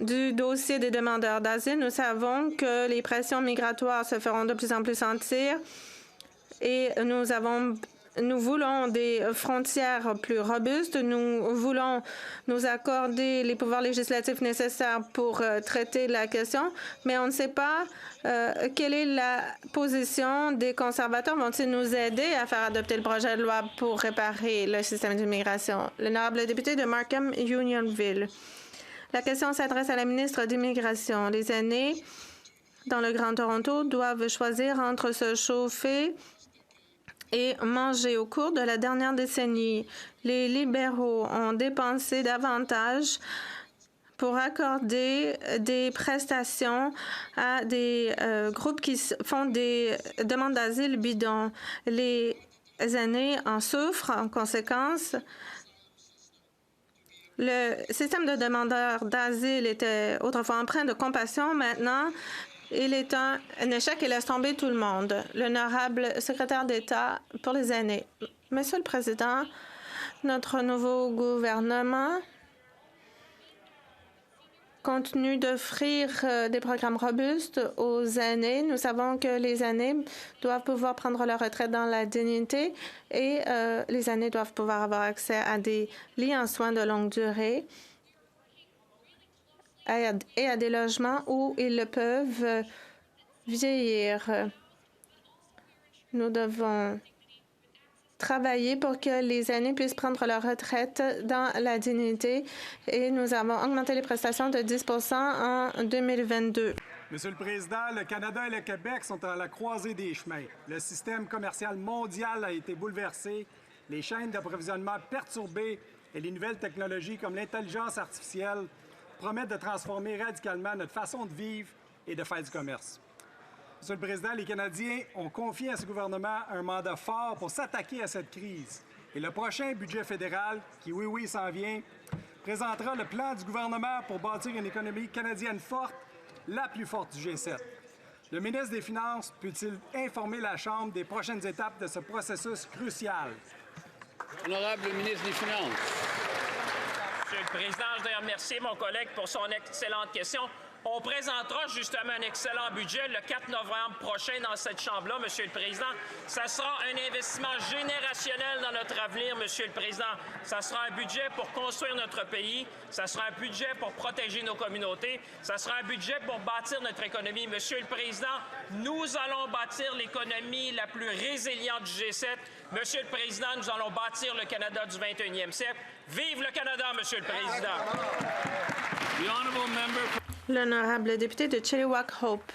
du dossier des demandeurs d'asile. Nous savons que les pressions migratoires se feront de plus en plus sentir et nous voulons des frontières plus robustes. Nous voulons nous accorder les pouvoirs législatifs nécessaires pour traiter la question, mais on ne sait pas quelle est la position des conservateurs. Vont-ils nous aider à faire adopter le projet de loi pour réparer le système d'immigration? L'honorable député de Markham-Unionville. La question s'adresse à la ministre d'Immigration. Les aînés dans le Grand Toronto doivent choisir entre se chauffer et manger. Au cours de la dernière décennie, les libéraux ont dépensé davantage pour accorder des prestations à des groupes qui font des demandes d'asile bidons. Les aînés en souffrent en conséquence. Le système de demandeurs d'asile était autrefois empreint de compassion. Maintenant, il est un échec et laisse tomber tout le monde. L'honorable secrétaire d'État pour les aînés. Monsieur le Président, notre nouveau gouvernement continue d'offrir des programmes robustes aux aînés. Nous savons que les aînés doivent pouvoir prendre leur retraite dans la dignité et les aînés doivent pouvoir avoir accès à des lits en soins de longue durée et à des logements où ils peuvent vieillir. Nous devons travailler pour que les aînés puissent prendre leur retraite dans la dignité et nous avons augmenté les prestations de 10 % en 2022. Monsieur le Président, le Canada et le Québec sont à la croisée des chemins. Le système commercial mondial a été bouleversé, les chaînes d'approvisionnement perturbées et les nouvelles technologies comme l'intelligence artificielle promettent de transformer radicalement notre façon de vivre et de faire du commerce. Monsieur le Président, les Canadiens ont confié à ce gouvernement un mandat fort pour s'attaquer à cette crise. Et le prochain budget fédéral, qui oui s'en vient, présentera le plan du gouvernement pour bâtir une économie canadienne forte, la plus forte du G7. Le ministre des Finances peut-il informer la Chambre des prochaines étapes de ce processus crucial? Honorable ministre des Finances. Monsieur le Président, je voudrais remercier mon collègue pour son excellente question. On présentera justement un excellent budget le 4 novembre prochain dans cette Chambre-là, Monsieur le Président. Ça sera un investissement générationnel dans notre avenir, Monsieur le Président. Ça sera un budget pour construire notre pays. Ça sera un budget pour protéger nos communautés. Ça sera un budget pour bâtir notre économie. Monsieur le Président, nous allons bâtir l'économie la plus résiliente du G7. Monsieur le Président, nous allons bâtir le Canada du 21e siècle. Vive le Canada, Monsieur le Président! L'honorable député de Chilliwack-Hope.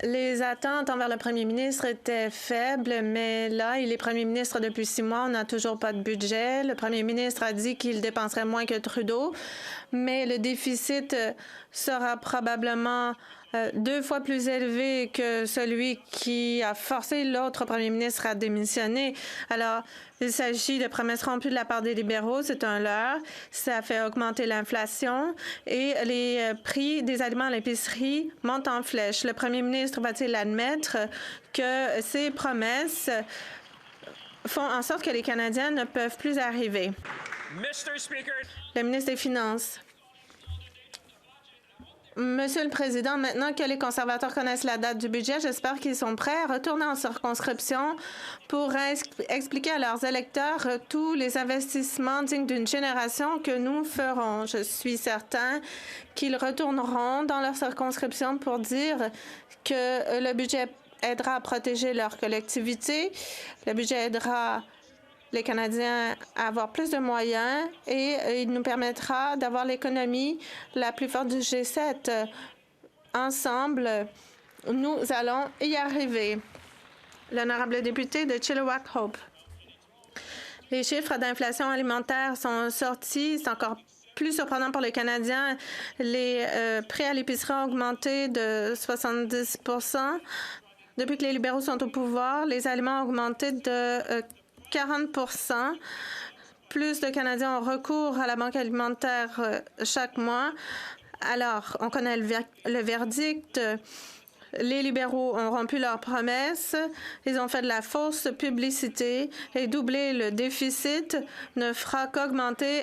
Les attentes envers le premier ministre étaient faibles, mais là, il est premier ministre depuis 6 mois. On n'a toujours pas de budget. Le premier ministre a dit qu'il dépenserait moins que Trudeau, mais le déficit sera probablement 2 fois plus élevé que celui qui a forcé l'autre premier ministre à démissionner. Alors, il s'agit de promesses rompues de la part des libéraux. C'est un leurre. Ça fait augmenter l'inflation et les prix des aliments à l'épicerie montent en flèche. Le premier ministre va-t-il admettre que ces promesses font en sorte que les Canadiens ne peuvent plus arriver? Mr. Speaker. Le ministre des Finances. Monsieur le Président, maintenant que les conservateurs connaissent la date du budget, j'espère qu'ils sont prêts à retourner en circonscription pour expliquer à leurs électeurs tous les investissements dignes d'une génération que nous ferons. Je suis certain qu'ils retourneront dans leur circonscription pour dire que le budget aidera à protéger leur collectivité, le budget aidera les Canadiens à avoir plus de moyens et il nous permettra d'avoir l'économie la plus forte du G7. Ensemble, nous allons y arriver. L'honorable député de Chilliwack-Hope. Les chiffres d'inflation alimentaire sont sortis. C'est encore plus surprenant pour les Canadiens. Les prix à l'épicerie ont augmenté de 70 %. Depuis que les libéraux sont au pouvoir, les aliments ont augmenté de 40 %. Plus de Canadiens ont recours à la banque alimentaire chaque mois. Alors, on connaît le verdict. Les libéraux ont rompu leurs promesses. Ils ont fait de la fausse publicité et doubler le déficit ne fera qu'augmenter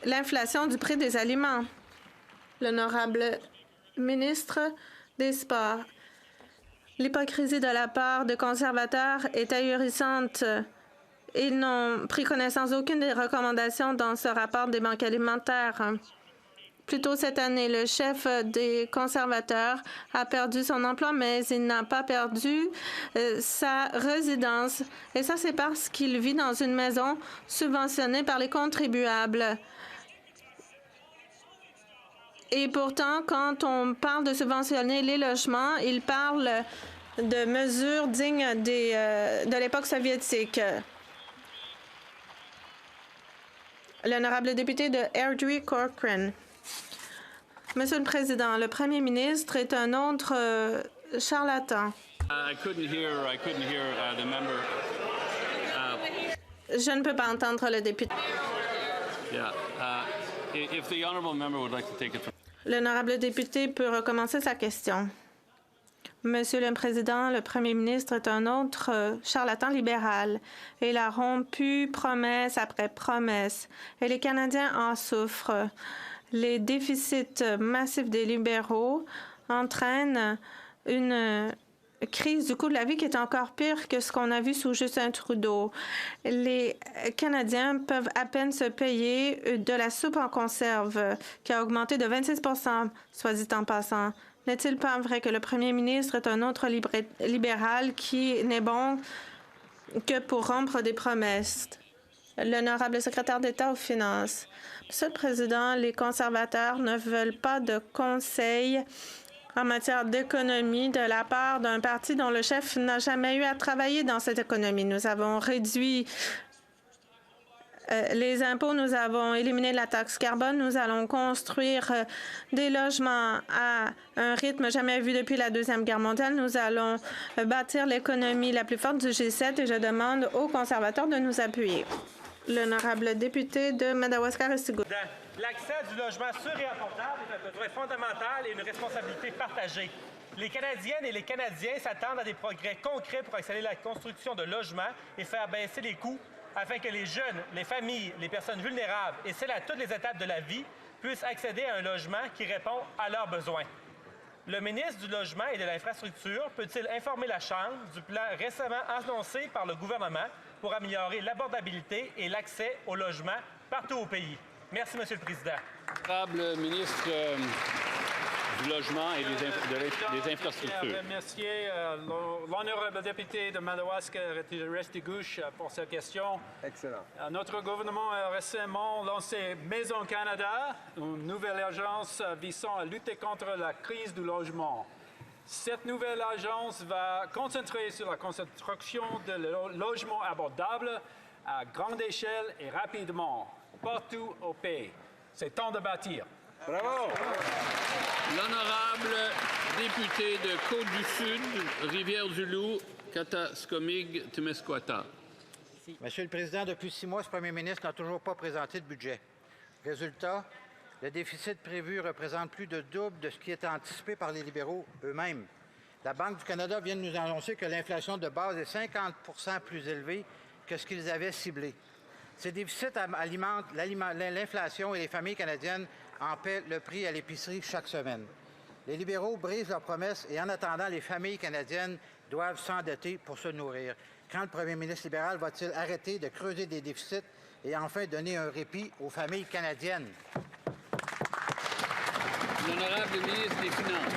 l'inflation du prix des aliments. L'honorable ministre des Sports. L'hypocrisie de la part de conservateurs est ahurissante. Ils n'ont pris connaissance d'aucune des recommandations dans ce rapport des banques alimentaires. Plus tôt cette année, le chef des conservateurs a perdu son emploi, mais il n'a pas perdu sa résidence. Et ça, c'est parce qu'il vit dans une maison subventionnée par les contribuables. Et pourtant, quand on parle de subventionner les logements, il parle de mesures dignes de l'époque soviétique. L'honorable député de Airdrie Cochrane. Monsieur le Président, le Premier ministre est un autre charlatan. Je ne peux pas entendre le député. L'honorable député peut recommencer sa question. Monsieur le Président, le Premier ministre est un autre charlatan libéral. Il a rompu promesse après promesse et les Canadiens en souffrent. Les déficits massifs des libéraux entraînent une crise du coût de la vie qui est encore pire que ce qu'on a vu sous Justin Trudeau. Les Canadiens peuvent à peine se payer de la soupe en conserve qui a augmenté de 26 %, soit dit en passant. N'est-il pas vrai que le premier ministre est un autre libéral qui n'est bon que pour rompre des promesses? L'honorable secrétaire d'État aux Finances. Monsieur le Président, les conservateurs ne veulent pas de conseils en matière d'économie de la part d'un parti dont le chef n'a jamais eu à travailler dans cette économie. Nous avons réduit les impôts, nous avons éliminé la taxe carbone, nous allons construire des logements à un rythme jamais vu depuis la Deuxième Guerre mondiale. Nous allons bâtir l'économie la plus forte du G7 et je demande aux conservateurs de nous appuyer. L'honorable député de Madawaska-Restigouche. L'accès à du logement sûr et abordable est un besoin fondamental et une responsabilité partagée. Les Canadiennes et les Canadiens s'attendent à des progrès concrets pour accélérer la construction de logements et faire baisser les coûts afin que les jeunes, les familles, les personnes vulnérables et celles à toutes les étapes de la vie puissent accéder à un logement qui répond à leurs besoins. Le ministre du Logement et de l'Infrastructure peut-il informer la Chambre du plan récemment annoncé par le gouvernement pour améliorer l'abordabilité et l'accès au logement partout au pays? Merci, Monsieur le Président. Honorable ministre du Logement et des Infrastructures. Merci l'honorable député de Madawaska-Restigouche pour cette question. Excellent. Notre gouvernement a récemment lancé Maison Canada, une nouvelle agence visant à lutter contre la crise du logement. Cette nouvelle agence va concentrer sur la construction de logements abordables à grande échelle et rapidement, partout au pays. C'est temps de bâtir. Bravo! L'honorable député de Côte-du-Sud, Rivière-du-Loup, Kataskomig-Témiscouata. Monsieur le Président, depuis 6 mois, ce premier ministre n'a toujours pas présenté de budget. Résultat, le déficit prévu représente plus de double de ce qui était anticipé par les libéraux eux-mêmes. La Banque du Canada vient de nous annoncer que l'inflation de base est 50 % plus élevée que ce qu'ils avaient ciblé. Ces déficits alimentent l'inflation et les familles canadiennes en paient le prix à l'épicerie chaque semaine. Les libéraux brisent leurs promesses et en attendant, les familles canadiennes doivent s'endetter pour se nourrir. Quand le premier ministre libéral va-t-il arrêter de creuser des déficits et enfin donner un répit aux familles canadiennes? L'honorable ministre des Finances.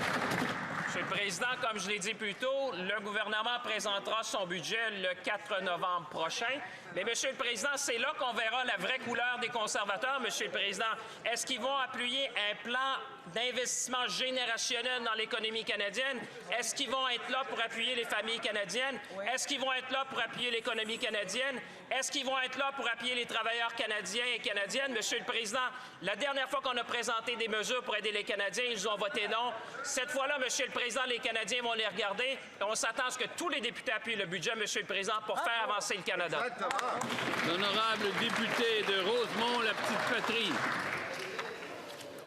Monsieur le Président, comme je l'ai dit plus tôt, le gouvernement présentera son budget le 4 novembre prochain. Mais, Monsieur le Président, c'est là qu'on verra la vraie couleur des conservateurs, Monsieur le Président. Est-ce qu'ils vont appuyer un plan d'investissement générationnel dans l'économie canadienne? Est-ce qu'ils vont être là pour appuyer les familles canadiennes? Est-ce qu'ils vont être là pour appuyer l'économie canadienne? Est-ce qu'ils vont être là pour appuyer les travailleurs canadiens et canadiennes? Monsieur le Président, la dernière fois qu'on a présenté des mesures pour aider les Canadiens, ils ont voté non. Cette fois-là, Monsieur le Président, les Canadiens vont les regarder et on s'attend à ce que tous les députés appuient le budget, Monsieur le Président, pour faire avancer le Canada. L'honorable député de Rosemont, la Petite-Patrie.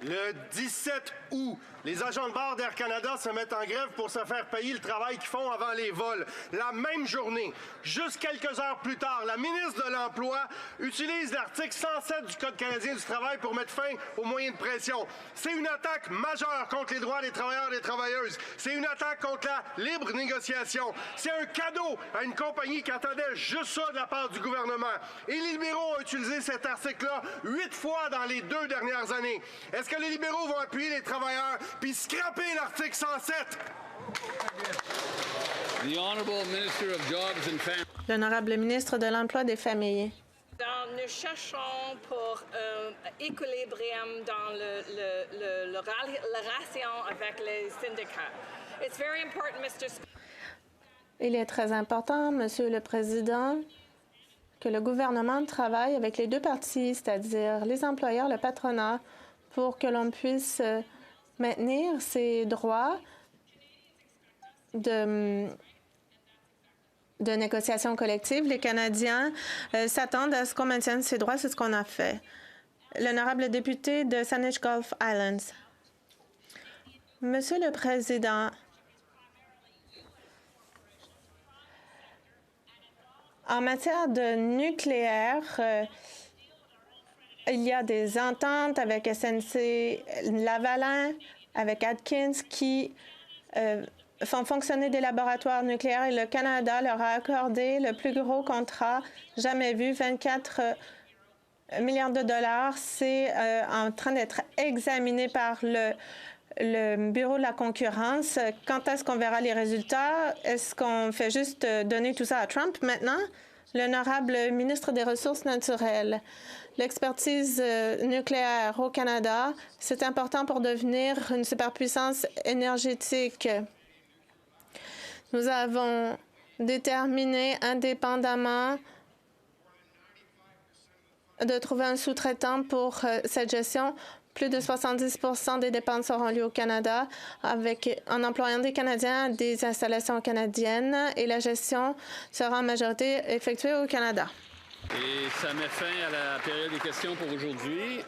Le 17 août, les agents de bord d'Air Canada se mettent en grève pour se faire payer le travail qu'ils font avant les vols. La même journée, juste quelques heures plus tard, la ministre de l'Emploi utilise l'article 107 du Code canadien du travail pour mettre fin aux moyens de pression. C'est une attaque majeure contre les droits des travailleurs et des travailleuses. C'est une attaque contre la libre négociation. C'est un cadeau à une compagnie qui attendait juste ça de la part du gouvernement. Et les libéraux ont utilisé cet article-là 8 fois dans les 2 dernières années. Est-ce que les libéraux vont appuyer les travailleurs puis scraper l'article 107? L'honorable ministre de l'Emploi et des Familles. Nous cherchons pour équilibrium dans la relation avec les syndicats. It's very important, Mr. Il est très important, Monsieur le Président, que le gouvernement travaille avec les deux parties, c'est-à-dire les employeurs, le patronat, pour que l'on puisse maintenir ces droits de négociation collective. Les Canadiens s'attendent à ce qu'on maintienne ces droits. C'est ce qu'on a fait. L'honorable député de Saanich Gulf Islands. Monsieur le Président, en matière de nucléaire, il y a des ententes avec SNC-Lavalin, avec Atkins, qui font fonctionner des laboratoires nucléaires et le Canada leur a accordé le plus gros contrat jamais vu, 24 milliards de dollars. C'est en train d'être examiné par le Bureau de la concurrence. Quand est-ce qu'on verra les résultats? Est-ce qu'on fait juste donner tout ça à Trump maintenant? L'honorable ministre des Ressources naturelles. L'expertise nucléaire au Canada, c'est important pour devenir une superpuissance énergétique. Nous avons déterminé indépendamment de trouver un sous-traitant pour cette gestion. Plus de 70 % des dépenses seront liées au Canada en employant des Canadiens à des installations canadiennes et la gestion sera en majorité effectuée au Canada. Et ça met fin à la période des questions pour aujourd'hui.